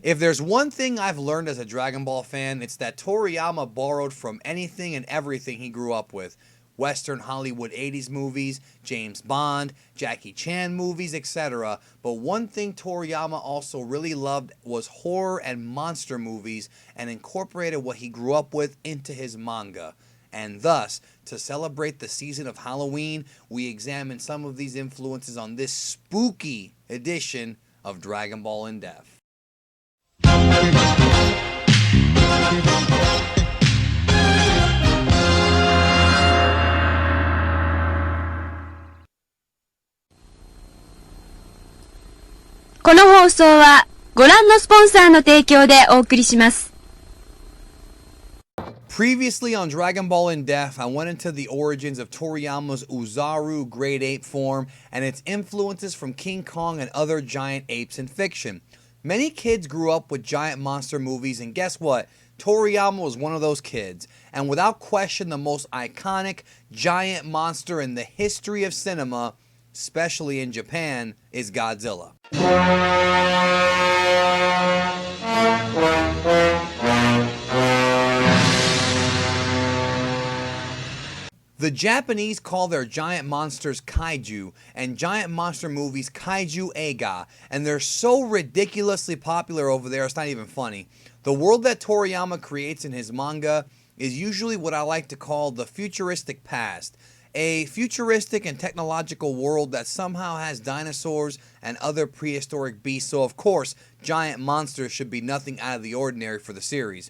If there's one thing I've learned as a Dragon Ball fan, it's that Toriyama borrowed from anything and everything he grew up with. Western Hollywood 80s movies, James Bond, Jackie Chan movies, etc. But one thing Toriyama also really loved was horror and monster movies and incorporated what he grew up with into his manga. And thus, to celebrate the season of Halloween, we examine some of these influences on this spooky edition of Dragon Ball in Depth. この放送はご覧のスポンサーの提供でお送りします。Previously on Dragon Ball in Depth, I went into the origins of Toriyama's Uzaru Great Ape form and its influences from King Kong and other giant apes in fiction. Many kids grew up with giant monster movies, and guess what? Toriyama was one of those kids, and without question the most iconic giant monster in the history of cinema, especially in Japan, is Godzilla. The Japanese call their giant monsters Kaiju, and giant monster movies Kaiju Eiga, and they're so ridiculously popular over there it's not even funny. The world that Toriyama creates in his manga is usually what I like to call the futuristic past. A futuristic and technological world that somehow has dinosaurs and other prehistoric beasts, so of course, giant monsters should be nothing out of the ordinary for the series.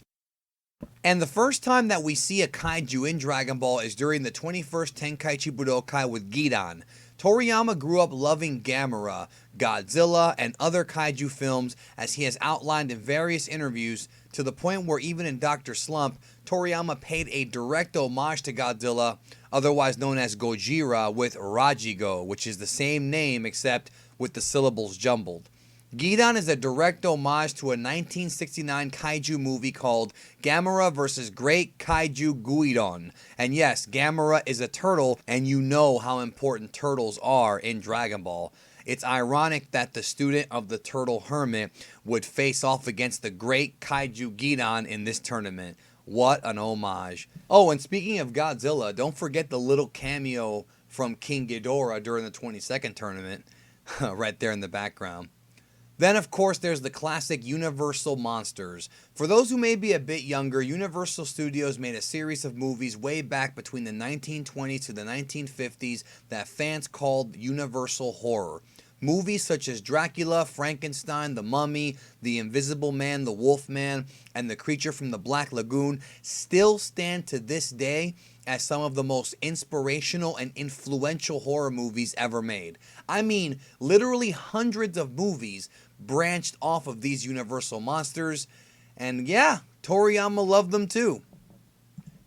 And the first time that we see a kaiju in Dragon Ball is during the 21st Tenkaichi Budokai with Gidan. Toriyama grew up loving Gamera, Godzilla, and other kaiju films as he has outlined in various interviews, to the point where even in Dr. Slump, Toriyama paid a direct homage to Godzilla, otherwise known as Gojira, with Rajigo, which is the same name except with the syllables jumbled. Gidan is a direct homage to a 1969 kaiju movie called Gamera vs. Great Kaiju Guidon. And yes, Gamera is a turtle, and you know how important turtles are in Dragon Ball. It's ironic that the student of the Turtle Hermit would face off against the Great Kaiju Gidan in this tournament. What an homage. Oh, and speaking of Godzilla, don't forget the little cameo from King Ghidorah during the 22nd tournament. Right there in the background. Then, of course, there's the classic Universal Monsters. For those who may be a bit younger, Universal Studios made a series of movies way back between the 1920s to the 1950s that fans called Universal Horror. Movies such as Dracula, Frankenstein, The Mummy, The Invisible Man, The Wolf Man, and The Creature from the Black Lagoon still stand to this day as some of the most inspirational and influential horror movies ever made. I mean, literally hundreds of movies branched off of these Universal monsters, and yeah, Toriyama loved them too.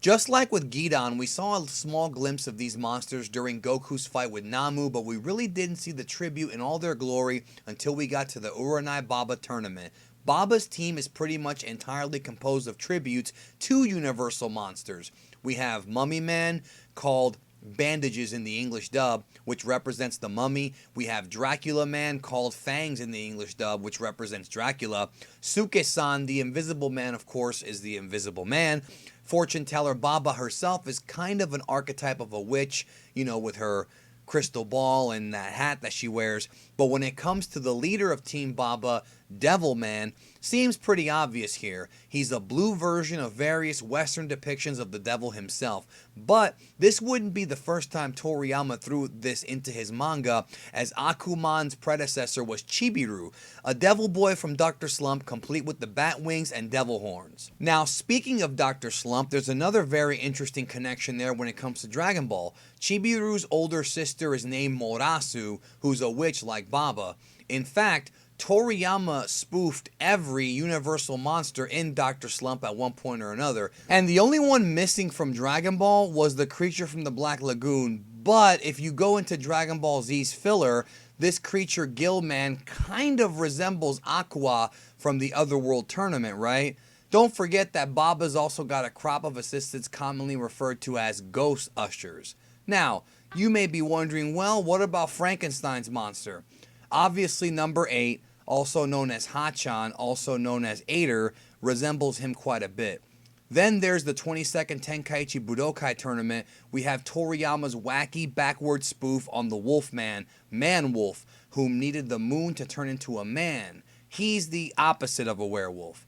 Just like with Gidan, we saw a small glimpse of these monsters during Goku's fight with Namu, but we really didn't see the tribute in all their glory until we got to the Uranai Baba tournament. Baba's team is pretty much entirely composed of tributes to Universal monsters. We have Mummy Man, called Bandages in the English dub, which represents the mummy. We have Dracula Man, called Fangs in the English dub, which represents Dracula. Suke-san, the Invisible Man, of course, is the Invisible Man. Fortune Teller Baba herself is kind of an archetype of a witch, you know, with her crystal ball and that hat that she wears. But when it comes to the leader of Team Baba, Devil Man, seems pretty obvious here. He's a blue version of various Western depictions of the devil himself. But this wouldn't be the first time Toriyama threw this into his manga, as Akuman's predecessor was Chibiru, a devil boy from Dr. Slump, complete with the bat wings and devil horns. Now, speaking of Dr. Slump, there's another very interesting connection there when it comes to Dragon Ball. Chibiru's older sister is named Morasu, who's a witch like Baba. In fact, Toriyama spoofed every Universal monster in Dr. Slump at one point or another, and the only one missing from Dragon Ball was the Creature from the Black Lagoon. But if you go into Dragon Ball Z's filler, this creature Gillman kind of resembles Aqua from the Otherworld tournament, right? Don't forget that Baba's also got a crop of assistants commonly referred to as Ghost Ushers. Now, you may be wondering, well, what about Frankenstein's monster? Obviously, number 8, also known as Hachan, also known as Ader, resembles him quite a bit. Then there's the 22nd Tenkaichi Budokai Tournament. We have Toriyama's wacky backward spoof on the Wolfman, Man-Wolf, whom needed the moon to turn into a man. He's the opposite of a werewolf.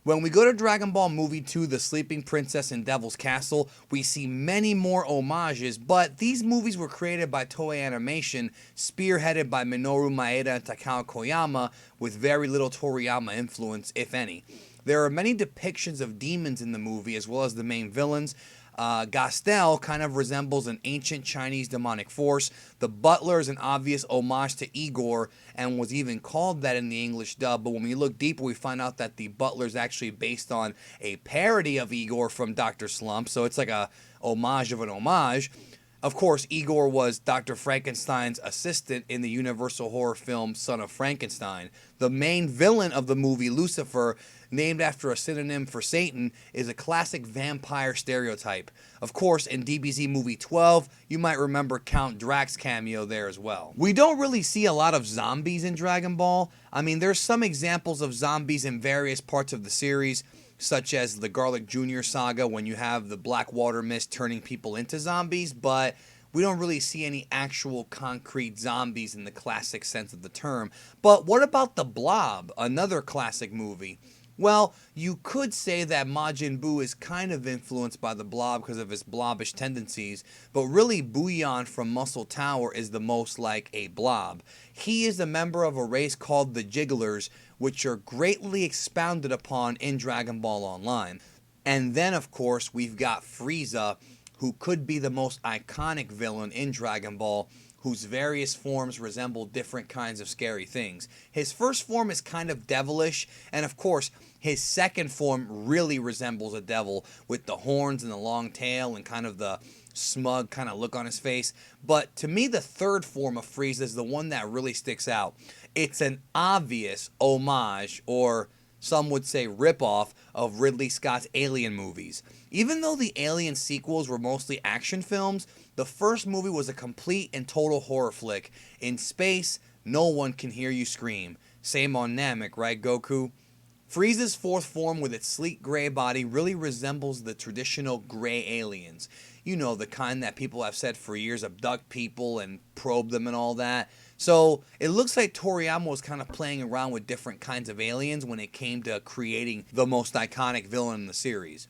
When we go to Dragon Ball Movie 2, The Sleeping Princess and Devil's Castle, we see many more homages, but these movies were created by Toei Animation, spearheaded by Minoru Maeda and Takao Koyama, with very little Toriyama influence, if any. There are many depictions of demons in the movie, as well as the main villains. Gastel kind of resembles an ancient Chinese demonic force. The butler is an obvious homage to Igor and was even called that in the English dub, but when we look deeper, we find out that the butler is actually based on a parody of Igor from Dr. Slump, so it's like a homage of an homage. Of course, Igor was Dr. Frankenstein's assistant in the Universal horror film Son of Frankenstein. The main villain of the movie, Lucifer, named after a synonym for Satan, is a classic vampire stereotype. Of course, in DBZ Movie 12, you might remember Count Drax cameo there as well. We don't really see a lot of zombies in Dragon Ball. I mean, there's some examples of zombies in various parts of the series, such as the Garlic Jr. saga when you have the black water mist turning people into zombies, but we don't really see any actual concrete zombies in the classic sense of the term. But what about The Blob, another classic movie? Well, you could say that Majin Buu is kind of influenced by the Blob because of his blobbish tendencies, but really Booyan from Muscle Tower is the most like a blob. He is a member of a race called the Jigglers, which are greatly expounded upon in Dragon Ball Online. And then, of course, we've got Frieza, who could be the most iconic villain in Dragon Ball, whose various forms resemble different kinds of scary things. His first form is kind of devilish, and of course, his second form really resembles a devil, with the horns and the long tail and kind of the smug kind of look on his face. But to me, the third form of Frieza is the one that really sticks out. It's an obvious homage, or some would say ripoff, of Ridley Scott's Alien movies. Even though the Alien sequels were mostly action films, the first movie was a complete and total horror flick. In space, no one can hear you scream. Same on Namek, right, Goku? Frieza's fourth form with its sleek gray body really resembles the traditional gray aliens. You know, the kind that people have said for years abduct people and probe them and all that. So it looks like Toriyama was kind of playing around with different kinds of aliens when it came to creating the most iconic villain in the series.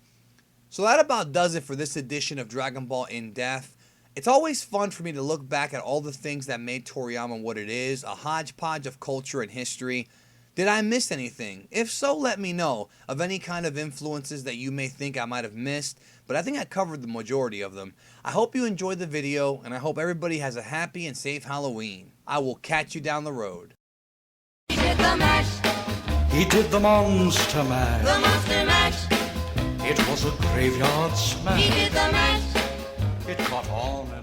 So that about does it for this edition of Dragon Ball In Depth. It's always fun for me to look back at all the things that made Toriyama what it is, a hodgepodge of culture and history. Did I miss anything? If so, let me know of any kind of influences that you may think I might have missed, but I think I covered the majority of them. I hope you enjoyed the video, and I hope everybody has a happy and safe Halloween. I will catch you down the road. He did the mash. He did the monster mash. The monster mash. It was a graveyard smash. He did the mash. It caught on